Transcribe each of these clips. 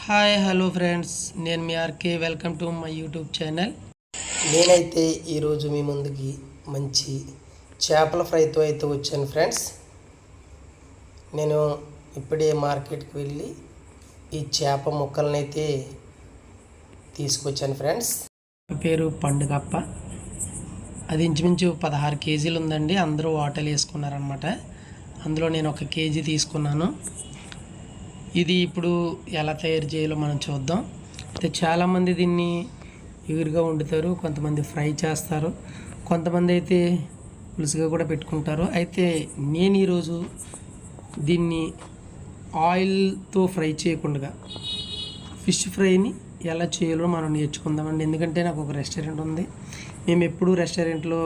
Hi hello friends, నేను మీ RK. Welcome to my YouTube channel. నేనైతే ఈరోజు మీ ముందుకి మంచి చేపల ఫ్రైతో అయితే వచ్చాను ఫ్రెండ్స్. నేను ఇప్పుడే మార్కెట్కి వెళ్ళి ఈ చేప ముక్కలను అయితే తీసుకొచ్చాను ఫ్రెండ్స్. పేరు పండుగప్ప. అది ఇంచుమించు 16 కేజీలు ఉందండి. అందరూ వాటలు వేసుకున్నారనమాట. అందులో నేను 1 కేజీ తీసుకున్నాను. ఇది ఇప్పుడు ఎలా తయారు చేయాలో మనం చూద్దాం. అయితే చాలామంది దీన్ని ఎగురుగా వండుతారు, కొంతమంది ఫ్రై చేస్తారు, కొంతమంది అయితే పులుసుగా కూడా పెట్టుకుంటారు. అయితే నేను ఈరోజు దీన్ని ఆయిల్తో ఫ్రై చేయకుండా ఫిష్ ఫ్రైని ఎలా చేయాలో మనం నేర్చుకుందామండి. ఎందుకంటే నాకు ఒక రెస్టారెంట్ ఉంది. మేము ఎప్పుడూ రెస్టారెంట్లో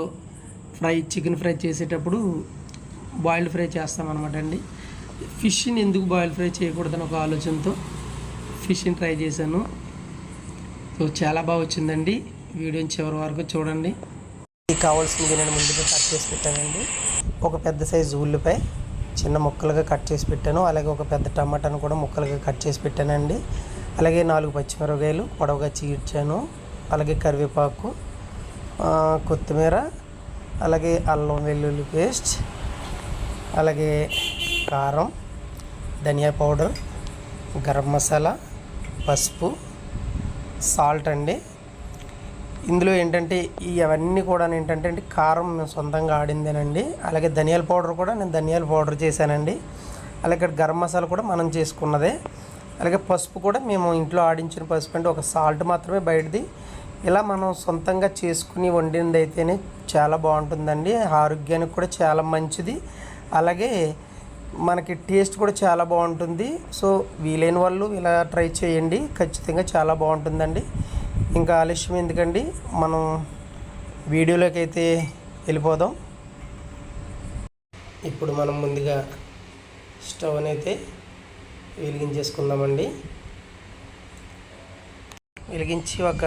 చికెన్ ఫ్రై చేసేటప్పుడు బాయిల్డ్ ఫ్రై చేస్తామన్నమాట అండి. ఫిష్ని ఎందుకు బాయిల్ ఫ్రై చేయకూడదని ఒక ఆలోచనతో ఫిష్ని ట్రై చేశాను. సో చాలా బాగా వచ్చిందండి. వీడియోని చివరి వరకు చూడండి. కావాల్సింది నేను ముందుగా కట్ చేసి పెట్టానండి. ఒక పెద్ద సైజు ఉల్లిపాయ చిన్న ముక్కలుగా కట్ చేసి పెట్టాను. అలాగే ఒక పెద్ద టమాటాను కూడా ముక్కలుగా కట్ చేసి పెట్టానండి. అలాగే 4 పచ్చిమిరపకాయలు పొడవుగా చీర్చాను. అలాగే కరివేపాకు, కొత్తిమీర, అలాగే అల్లం వెల్లుల్లి పేస్ట్, అలాగే కారం, ధనియా పౌడర్, గరం మసాలా, పసుపు, సాల్ట్ అండి. ఇందులో ఏంటంటే ఇవన్నీ కూడా ఏంటంటే కారం మేము సొంతంగా ఆడిందేనండి. అలాగే ధనియాల పౌడర్ కూడా నేను ధనియాల పౌడర్ చేశానండి. అలాగే ఇక్కడ గరం మసాలా కూడా మనం చేసుకున్నదే. అలాగే పసుపు కూడా మేము ఇంట్లో ఆడించిన పసుపు అండి. ఒక సాల్ట్ మాత్రమే బయటది. ఇలా మనం సొంతంగా చేసుకుని వండింది అయితేనే చాలా బాగుంటుందండి. ఆరోగ్యానికి కూడా చాలా మంచిది. అలాగే మనకి టేస్ట్ కూడా చాలా బాగుంటుంది. సో వీలైన వాళ్ళు ఇలా ట్రై చేయండి, ఖచ్చితంగా చాలా బాగుంటుందండి. ఇంకా ఆలస్యం ఎందుకండి, మనం వీడియోలోకి అయితే వెళ్ళిపోదాం. ఇప్పుడు మనం ముందుగా స్టవ్ని అయితే వెలిగించేసుకుందామండి. వెలిగించి ఒక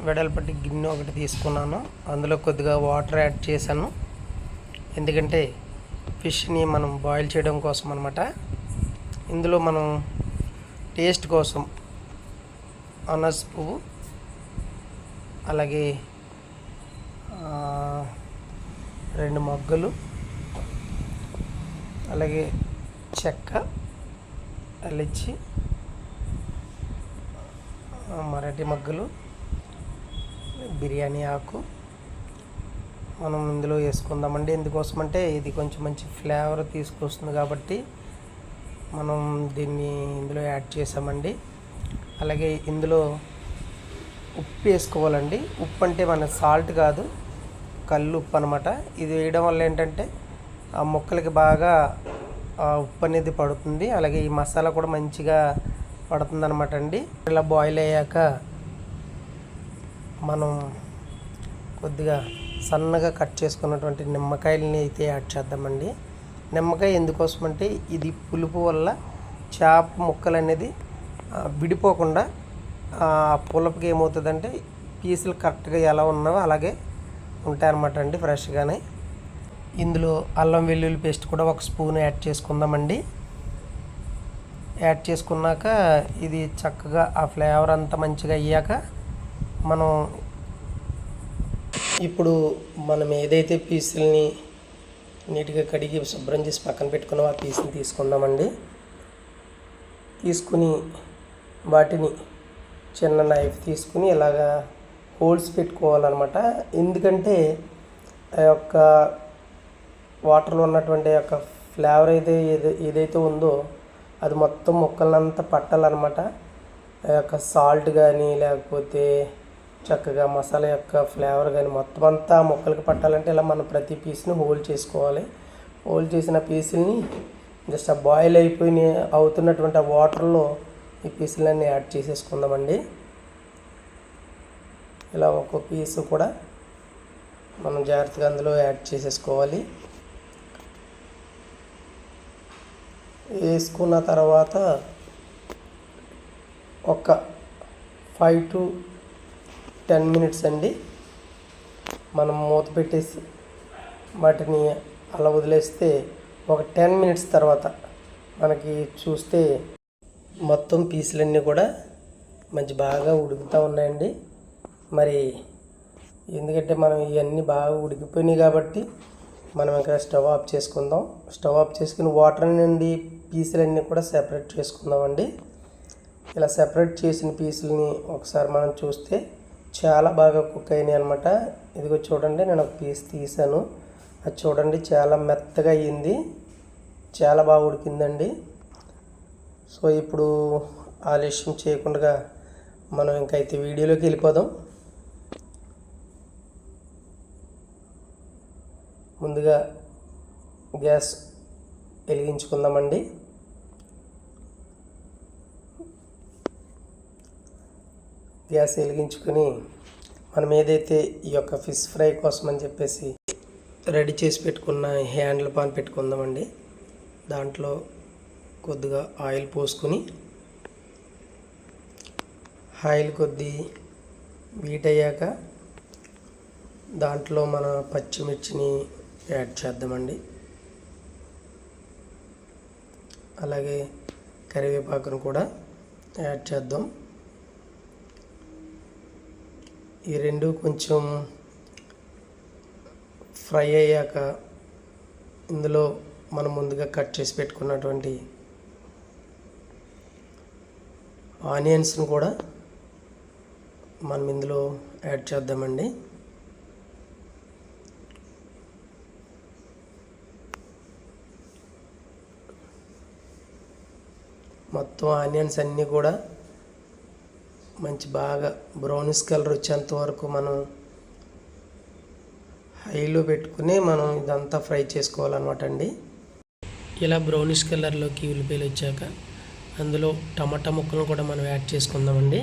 వెడల్పటి గిన్నె ఒకటి తీసుకున్నాను. అందులో కొద్దిగా వాటర్ యాడ్ చేశాను. ఎందుకంటే ఫిష్ని మనం బాయిల్ చేయడం కోసం అనమాట. ఇందులో మనం టేస్ట్ కోసం అనాస పువ్వు, అలాగే 2 మొగ్గలు, అలాగే చెక్క, అల్లిచ్చి, మరాఠీ మొగ్గలు, బిర్యానీ ఆకు మనం ఇందులో వేసుకుందామండి. ఎందుకోసమంటే ఇది కొంచెం మంచి ఫ్లేవర్ తీసుకొస్తుంది కాబట్టి మనం దీన్ని ఇందులో యాడ్ చేసామండి. అలాగే ఇందులో ఉప్పు వేసుకోవాలండి. ఉప్పు అంటే మన సాల్ట్ కాదు, కల్లు ఉప్పు అనమాట. ఇది వేయడం వల్ల ఏంటంటే ఆ ముక్కలకి బాగా ఉప్పు అనేది పడుతుంది. అలాగే ఈ మసాలా కూడా మంచిగా పడుతుంది అనమాట అండి. ఇలా బాయిల్ అయ్యాక మనం కొద్దిగా సన్నగా కట్ చేసుకున్నటువంటి నిమ్మకాయలని అయితే యాడ్ చేద్దామండి. నిమ్మకాయ ఎందుకోసం అంటే ఇది పులుపు వల్ల చేప ముక్కలు అనేది విడిపోకుండా పులుపుకి ఏమవుతుందంటే పీసులు కరెక్ట్గా ఎలా ఉన్నావో అలాగే ఉంటాయన్నమాట అండి, ఫ్రెష్గానే. ఇందులో అల్లం వెల్లుల్లి పేస్ట్ కూడా 1 స్పూన్ యాడ్ చేసుకుందామండి. యాడ్ చేసుకున్నాక ఇది చక్కగా ఆ ఫ్లేవర్ అంతా మంచిగా అయ్యాక మనం ఇప్పుడు ఏదైతే పీసుల్ని నీట్గా కడిగి శుభ్రం చేసి పక్కన పెట్టుకున్నామో ఆ పీసుని తీసుకుందామండి. తీసుకుని వాటిని చిన్న నైఫ్ తీసుకుని ఇలాగా హోల్స్ పెట్టుకోవాలన్నమాట. ఎందుకంటే ఆ యొక్క వాటర్లో ఉన్నటువంటి యొక్క ఫ్లేవర్ ఏదైతే ఉందో అది మొత్తం ముక్కలంతా పట్టాలన్నమాట. ఆ యొక్క సాల్ట్ కానీ లేకపోతే చక్కగా మసాలా యొక్క ఫ్లేవర్ కానీ మొత్తం అంతా ముక్కలకి పట్టాలంటే ఇలా మనం ప్రతి పీస్ని హోల్డ్ చేసుకోవాలి. హోల్డ్ చేసిన పీసుల్ని జస్ట్ ఆ బాయిల్ అవుతున్నటువంటి ఆ వాటర్లో ఈ పీసులన్నీ యాడ్ చేసేసుకుందామండి. ఇలా ఒక్కో పీసు కూడా మనం జాగ్రత్తగా అందులో యాడ్ చేసేసుకోవాలి. వేసుకున్న తర్వాత ఒక 5 to 10 minutes అండి మనం మూత పెట్టేసి వాటిని అలా వదిలేస్తే ఒక 10 minutes తర్వాత మనకి చూస్తే మొత్తం పీసులన్నీ కూడా మంచి బాగా ఉడుకుతూ ఉన్నాయండి. మరి ఎందుకంటే మనం ఇవన్నీ బాగా ఉడికిపోయినాయి కాబట్టి మనం ఇంకా స్టవ్ ఆఫ్ చేసుకుందాం. స్టవ్ ఆఫ్ చేసుకుని వాటర్ నుండి పీసులన్నీ కూడా సెపరేట్ చేసుకుందామండి. ఇలా సెపరేట్ చేసిన పీసులని ఒకసారి మనం చూస్తే చాలా బాగా కుక్ అయినాయి అనమాట. ఇదిగో చూడండి, నేను ఒక పీస్ తీసాను. అది చూడండి చాలా మెత్తగా అయ్యింది, చాలా బాగా ఉడికిందండి. సో ఇప్పుడు ఆలస్యం చేయకుండా మనం ఇంకైతే వీడియోలోకి వెళ్ళిపోదాం. ముందుగా గ్యాస్ వెలిగించుకుందామండి. గ్యాస్ వెలిగించుకొని మనం ఏదైతే ఈ యొక్క ఫిష్ ఫ్రై కోసం అని చెప్పేసి రెడీ చేసి పెట్టుకున్న హ్యాండిల్ పాన్ పెట్టుకుందామండి. దాంట్లో కొద్దిగా ఆయిల్ పోసుకొని ఆయిల్ కొద్ది హీట్ అయ్యాక దాంట్లో మన పచ్చిమిర్చిని యాడ్ చేద్దామండి. అలాగే కరివేపాకును కూడా యాడ్ చేద్దాం. ఈ రెండు కొంచెం ఫ్రై అయ్యాక ఇందులో మనం ముందుగా కట్ చేసి పెట్టుకున్నటువంటి ఆనియన్స్ను కూడా మనం ఇందులో యాడ్ చేద్దామండి. మొత్తం ఆనియన్స్ అన్నీ కూడా మంచి బాగా బ్రౌనిష్ కలర్ వచ్చేంత వరకు మనం హైలో పెట్టుకుని మనం ఇదంతా ఫ్రై చేసుకోవాలన్నమాట అండి. ఇలా బ్రౌనిష్ కలర్లోకి ఉల్లిపాయలు వచ్చాక అందులో టమాటా ముక్కలను కూడా మనం యాడ్ చేసుకుందామండి.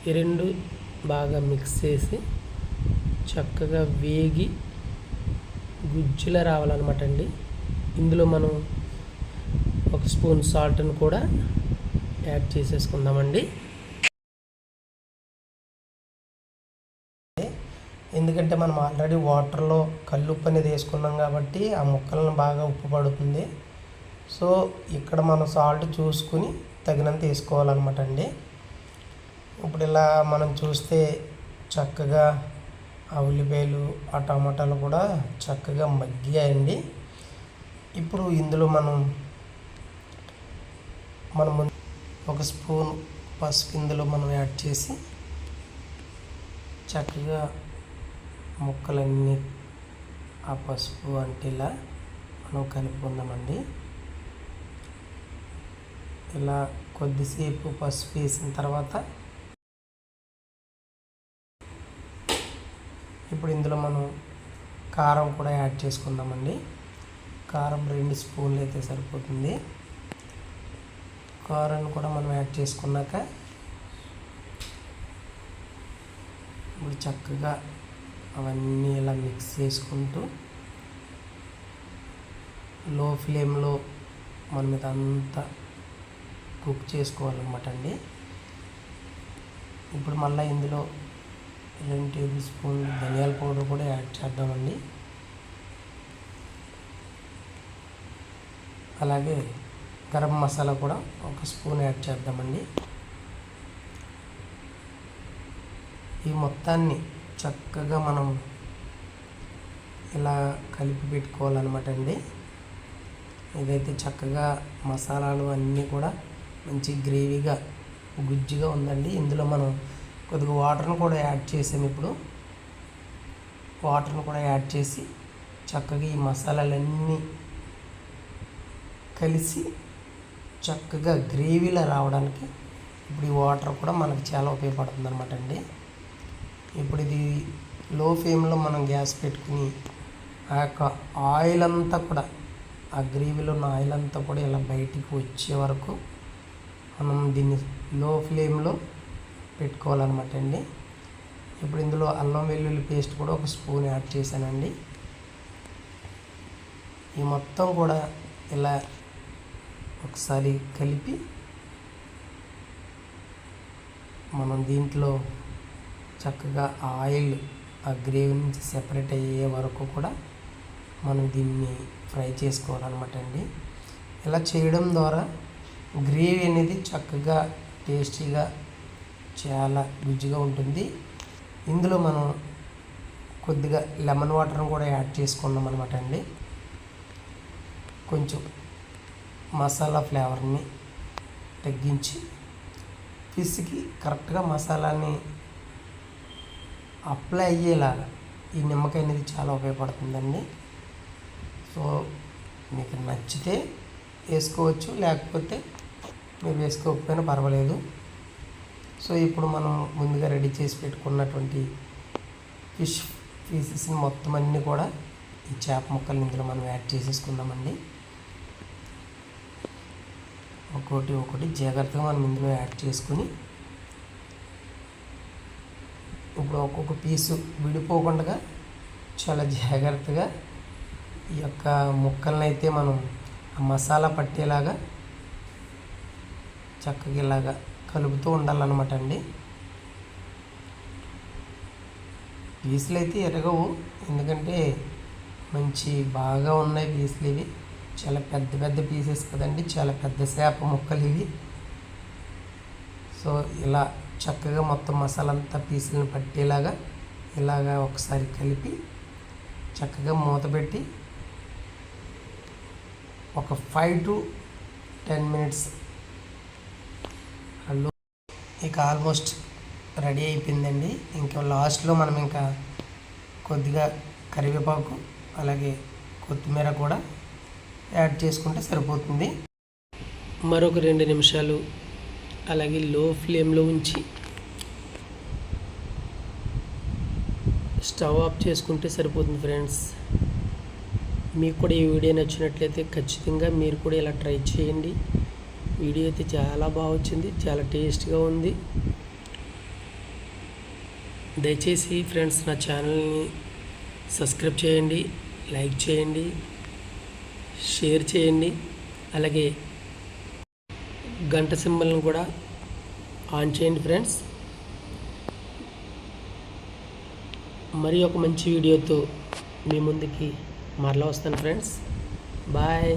ఈ రెండు బాగా మిక్స్ చేసి చక్కగా వేగి గుజ్జులా రావాలన్నమాట అండి. ఇందులో మనం ఒక స్పూన్ సాల్ట్ను కూడా యాడ్ చేసేసుకుందామండి. ఎందుకంటే మనం ఆల్రెడీ వాటర్లో కల్లుప్పు అనేది వేసుకున్నాం కాబట్టి ఆ ముక్కలను బాగా ఉప్పు పడుతుంది. సో ఇక్కడ మనం సాల్ట్ చూసుకుని తగినంత వేసుకోవాలన్నమాట అండి. ఇప్పుడు ఇలా మనం చూస్తే చక్కగా ఆ ఉల్లిపాయలు ఆ టమాటాలు కూడా చక్కగా మగ్గాయండి. ఇప్పుడు ఇందులో మనం ముందు ఒక స్పూన్ పసుపు ఇందులో మనం యాడ్ చేసి చక్కగా ముక్కలన్నీ ఆ పసుపు అంటేలా మనం కలుపుకుందామండి. ఇలా కొద్దిసేపు పసుపు వేసిన తర్వాత ఇప్పుడు ఇందులో మనం కారం కూడా యాడ్ చేసుకుందామండి. కారం 2 స్పూన్లు అయితే సరిపోతుంది. కారాన్ని కూడా మనం యాడ్ చేసుకున్నాక ఇప్పుడు చక్కగా అవన్నీ ఇలా మిక్స్ చేసుకుంటూ లో ఫ్లేమ్లో మనం ఇదంతా కుక్ చేసుకోవాలన్నమాట అండి. ఇప్పుడు మళ్ళీ ఇందులో 2 టేబుల్ స్పూన్లు ధనియాల పౌడర్ కూడా యాడ్ చేద్దామండి. అలాగే గరం మసాలా కూడా 1 స్పూన్ యాడ్ చేద్దామండి. ఈ మొత్తాన్ని చక్కగా మనం ఇలా కలిపి పెట్టుకోవాలన్నమాట అండి. ఇదైతే చక్కగా మసాలాలు అన్నీ కూడా మంచి గ్రేవీగా గుజ్జుగా ఉందండి. ఇందులో మనం కొద్దిగా వాటర్ను కూడా యాడ్ చేసాము. ఇప్పుడు వాటర్ను కూడా యాడ్ చేసి చక్కగా ఈ మసాలాలన్నీ కలిసి చక్కగా గ్రేవీలా రావడానికి ఇప్పుడు ఈ వాటర్ కూడా మనకు చాలా ఉపయోగపడుతుంది అనమాట అండి. ఇప్పుడు ఇది లో ఫ్లేమ్లో మనం గ్యాస్ పెట్టుకుని ఆ యొక్క ఆయిల్ అంతా కూడా ఆ గ్రేవీలో ఉన్న ఆయిల్ అంతా కూడా ఇలా బయటికి వచ్చే వరకు మనం దీన్ని లో ఫ్లేమ్లో పెట్టుకోవాలన్నమాట అండి. ఇప్పుడు ఇందులో అల్లం వెల్లుల్లి పేస్ట్ కూడా 1 స్పూన్ యాడ్ చేశానండి. ఈ మొత్తం కూడా ఇలా ఒకసారి కలిపి మనం దీంట్లో చక్కగా ఆయిల్ ఆ గ్రేవీ నుంచి సెపరేట్ అయ్యే వరకు కూడా మనం దీన్ని ఫ్రై చేసుకోవాలన్నమాట అండి. ఇలా చేయడం ద్వారా గ్రేవీ అనేది చక్కగా టేస్టీగా చాలా రుచిగా ఉంటుంది. ఇందులో మనం కొద్దిగా లెమన్ వాటర్ని కూడా యాడ్ చేసుకున్నాం అనమాట అండి. కొంచెం మసాలా ఫ్లేవర్ని తగ్గించి ఫిష్కి కరెక్ట్గా మసాలాని అప్లై అయ్యేలాగా ఈ నిమ్మకాయ అనేది చాలా ఉపయోగపడుతుందండి. సో మీకు నచ్చితే వేసుకోవచ్చు, లేకపోతే మీరు వేసుకోకపోయినా పర్వాలేదు. సో ఇప్పుడు మనం ముందుగా రెడీ చేసి పెట్టుకున్నటువంటి ఫిష్ పీసెస్ని మొత్తం అన్నీ కూడా ఈ చేప ముక్కల్ని ఇందులో మనం యాడ్ చేసేసుకుందామండి. ఒక్కొక్కటి జాగ్రత్తగా మనం ఇందులో యాడ్ చేసుకుని ఇప్పుడు ఒక్కొక్క పీసు విడిపోకుండా చాలా జాగ్రత్తగా ఈ యొక్క ముక్కల్ని అయితే మనం ఆ మసాలా పట్టేలాగా చక్కగా ఇలాగా కలుపుతూ ఉండాలన్నమాట అండి. పీసులు అయితే ఎరగవు, ఎందుకంటే మంచి బాగా ఉన్నాయి పీసులు. ఇవి చాలా పెద్ద పెద్ద పీసెస్ కదండి, చాలా పెద్ద చేప ముక్కలు ఇవి. సో ఇలా చక్కగా మొత్తం మసాలా అంతా పీసులను పట్టేలాగా ఇలాగా ఒకసారి కలిపి చక్కగా మూత పెట్టి ఒక 5 to 10 minutes అల్లు. ఇక ఆల్మోస్ట్ రెడీ అయిపోయిందండి. ఇంకా లాస్ట్లో మనం ఇంకా కొద్దిగా కరివేపాకు అలాగే కొత్తిమీర కూడా యాడ్ చేసుకుంటే సరిపోతుంది. మరొక 2 నిమిషాలు అలాగే లో ఫ్లేమ్లో ఉంచి స్టవ్ ఆఫ్ చేసుకుంటే సరిపోతుంది ఫ్రెండ్స్. మీకు కూడా ఈ వీడియో నచ్చినట్లయితే ఖచ్చితంగా మీరు కూడా ఇలా ట్రై చేయండి. వీడియో అయితే చాలా బాగా వచ్చింది, చాలా టేస్ట్గా ఉంది. దయచేసి ఫ్రెండ్స్ నా ఛానల్ని సబ్స్క్రైబ్ చేయండి, లైక్ చేయండి, షేర్ చేయండి, అలాగే గంట సింబల్ని కూడా ఆన్ చేయండి ఫ్రెండ్స్. మరి ఒక మంచి వీడియోతో మీ ముందుకి మరలా వస్తాను ఫ్రెండ్స్. బాయ్.